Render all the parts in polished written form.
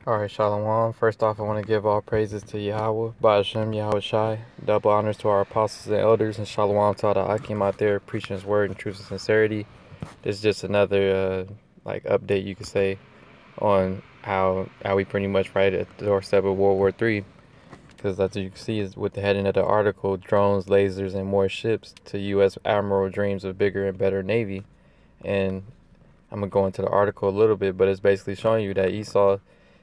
Alright, Shalom. First off, I want to give all praises to Yahweh, Ba'ashem, Yahweh Shai. Double honors to our apostles and elders, and Shalom to all the Akim out there preaching his word in truth and sincerity. This is just another update, you could say, on how we pretty much right at the doorstep of World War III. Because as you can see, is with the heading of the article, drones, lasers, and more ships to U.S. Admiral dreams of bigger and better Navy. And I'm going to go into the article a little bit, but it's basically showing you that Esau,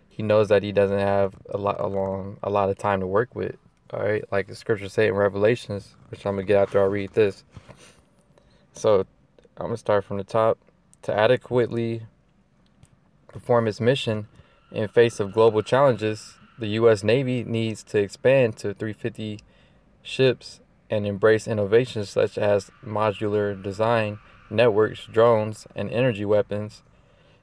he knows that he doesn't have a lot of time to work with. All right, like the scriptures say in Revelations, which I'm gonna get after I read this. So I'm gonna start from the top. To adequately perform its mission in face of global challenges, the U.S. Navy needs to expand to 350 ships and embrace innovations such as modular design, networks, drones, and energy weapons,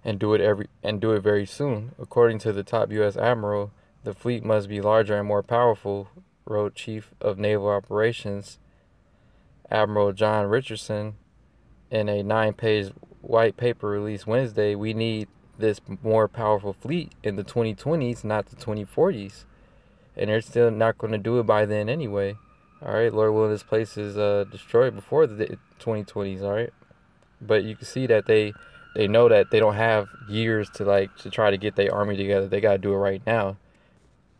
and do it very soon. According to the top U.S. Admiral, the fleet must be larger and more powerful, wrote Chief of Naval Operations Admiral John Richardson in a 9-page white paper released Wednesday. We need this more powerful fleet in the 2020s, not the 2040s. And they're still not going to do it by then anyway. All right, Lord willing, this place is destroyed before the 2020s. All right, but you can see that they know that they don't have years to try to get their army together. They gotta do it right now.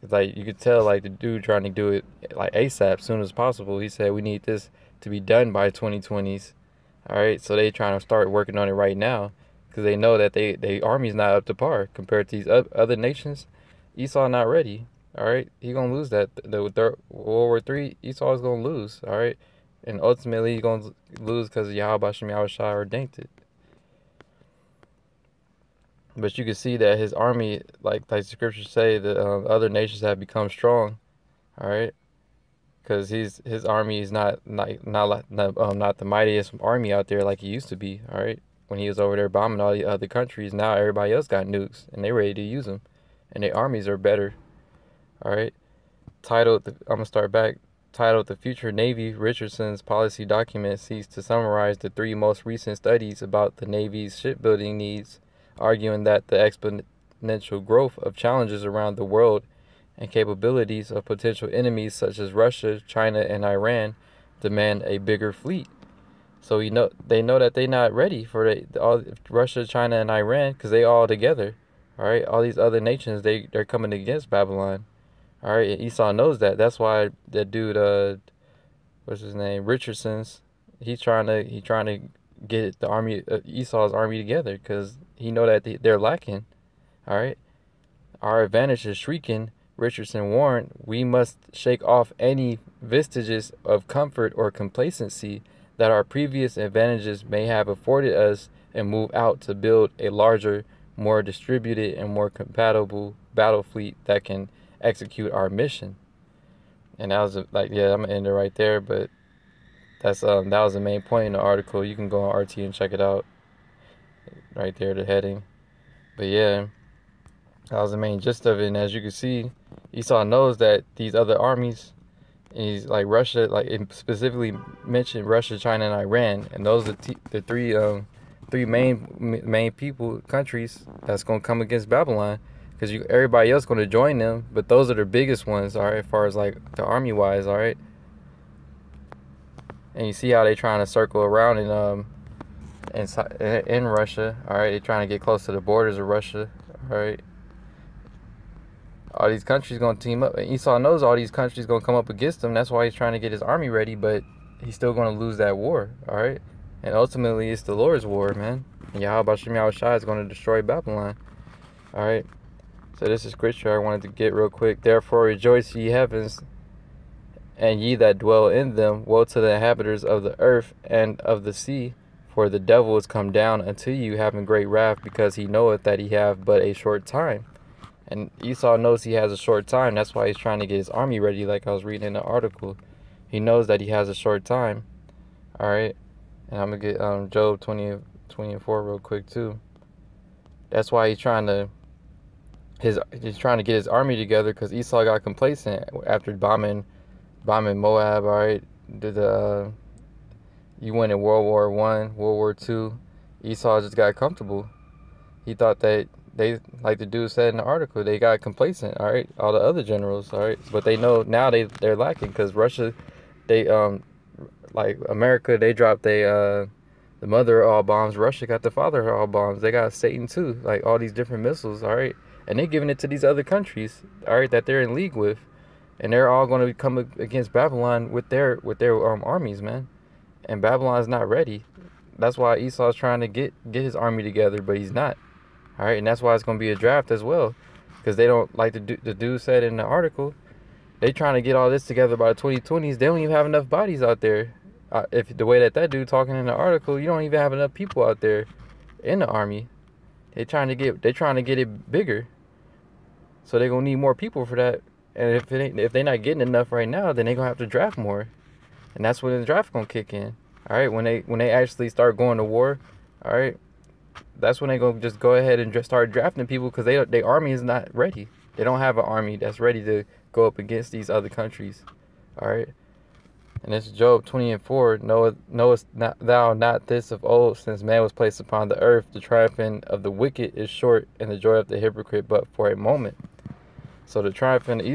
It's like you could tell, like the dude trying to do it like ASAP, soon as possible. He said we need this to be done by 2020s. All right, so they trying to start working on it right now because they know that they army's not up to par compared to these other nations. Esau not ready. All right, he gonna lose that. The World War III, Esau is gonna lose. All right, and ultimately he's gonna lose because Yahweh Shem Yahweh Shai ordained it. But you can see that his army, like the scriptures say, the other nations have become strong. All right, because his army is not the mightiest army out there like he used to be. All right, when he was over there bombing all the other countries, now everybody else got nukes and they ready to use them, and their armies are better. All right, I'm gonna start back. Titled "The Future Navy," Richardson's policy document seeks to summarize the 3 most recent studies about the Navy's shipbuilding needs, arguing that the exponential growth of challenges around the world and capabilities of potential enemies such as Russia, China, and Iran demand a bigger fleet. So they know that they're not ready for all Russia, China, and Iran because they all together. All right, all these other nations they're coming against Babylon. All right, and Esau knows that. That's why that dude, what's his name, Richardson's, he's trying to get the army, Esau's army together, because he know that they're lacking. All right, our advantage is shrieking. Richardson warned, we must shake off any vestiges of comfort or complacency that our previous advantages may have afforded us and move out to build a larger, more distributed, and more compatible battle fleet that can execute our mission. And that was yeah, I'm gonna end it right there, but that was the main point in the article. You can go on RT and check it out right there, the heading. But yeah, that was the main gist of it. And as you can see, Esau knows that these other armies, and he's like Russia, like it specifically mentioned Russia, China, and Iran, and those are the three main countries that's gonna come against Babylon. Because everybody else going to join them, but those are the biggest ones, all right, as far as like the army wise, all right. And you see how they trying to circle around in Russia, all right. They're trying to get close to the borders of Russia, all right. All these countries going to team up. And Esau knows all these countries going to come up against him. That's why he's trying to get his army ready, but he's still going to lose that war, all right. And ultimately, it's the Lord's war, man. And Yahweh Shem Yahweh Shai is going to destroy Babylon, all right. So this is scripture I wanted to get real quick. Therefore rejoice, ye heavens, and ye that dwell in them. Woe to the inhabitants of the earth and of the sea, for the devil is come down unto you, having great wrath, because he knoweth that he have but a short time. And Esau knows he has a short time. That's why he's trying to get his army ready, like I was reading in the article. He knows that he has a short time. All right. And I'm going to get Job 20 and 4 real quick, too. That's why he's trying to get his army together, because Esau got complacent after bombing Moab. All right, you went in World War I, World War II. Esau just got comfortable. He thought that they, like the dude said in the article, they got complacent, all right, all the other generals, all right, but they know now they're lacking, because Russia, they like America, they dropped the mother of all bombs. Russia got the father of all bombs. They got Satan too, like all these different missiles, all right, and they're giving it to these other countries, all right, that they're in league with, and they're all going to come against Babylon with their armies, man. And Babylon's not ready. That's why Esau's trying to get his army together, but he's not. All right, and that's why it's going to be a draft as well, because they don't, like the dude said in the article, they trying to get all this together by the 2020s. They don't even have enough bodies out there. If the way that dude talking in the article, you don't even have enough people out there in the army. They trying to get it bigger, so they're gonna need more people for that. And if they're not getting enough right now, then they're gonna have to draft more, and that's when the draft gonna kick in. All right, when they actually start going to war, all right, that's when they gonna just go ahead and just start drafting people, because their army is not ready. They don't have an army that's ready to go up against these other countries. All right. And it's Job 20:4. Knowest thou not this of old, since man was placed upon the earth, the triumphing of the wicked is short, and the joy of the hypocrite but for a moment. So the triumphing of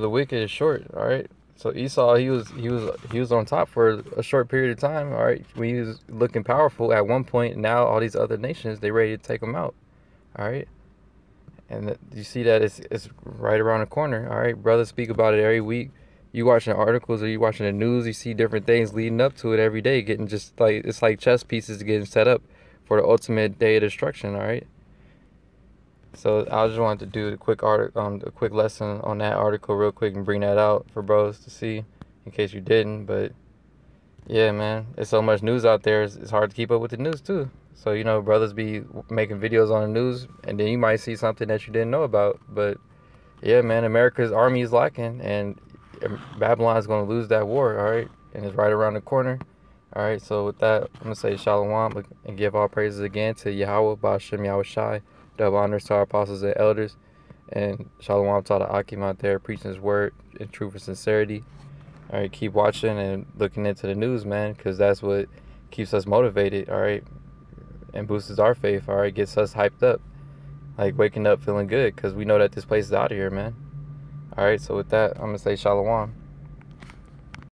the wicked is short. All right. So Esau, he was on top for a short period of time. All right. When he was looking powerful at one point, and now all these other nations, they ready to take him out. All right. And you see that it's right around the corner. All right, brothers speak about it every week. You watching articles or you watching the news, you see different things leading up to it every day, getting just like, it's like chess pieces getting set up for the ultimate day of destruction. All right. So I just wanted to do a quick a quick lesson on that article real quick and bring that out for bros to see, in case you didn't. But yeah, man, there's so much news out there. It's hard to keep up with the news too. So, you know, brothers be making videos on the news, and then you might see something that you didn't know about. But yeah, man, America's army is lacking, and Babylon's going to lose that war, all right? And it's right around the corner. All right, so with that, I'm going to say shalom and give all praises again to Yahweh, Ba'ashem Yahweh Shai, double honors to our apostles and elders, and shalom to all the Akim out there preaching his word in truth and sincerity. All right, keep watching and looking into the news, man, because that's what keeps us motivated, all right? And boosts our faith, all right, gets us hyped up, like waking up feeling good, because we know that this place is out of here, man. All right, so with that, I'm gonna say shalom.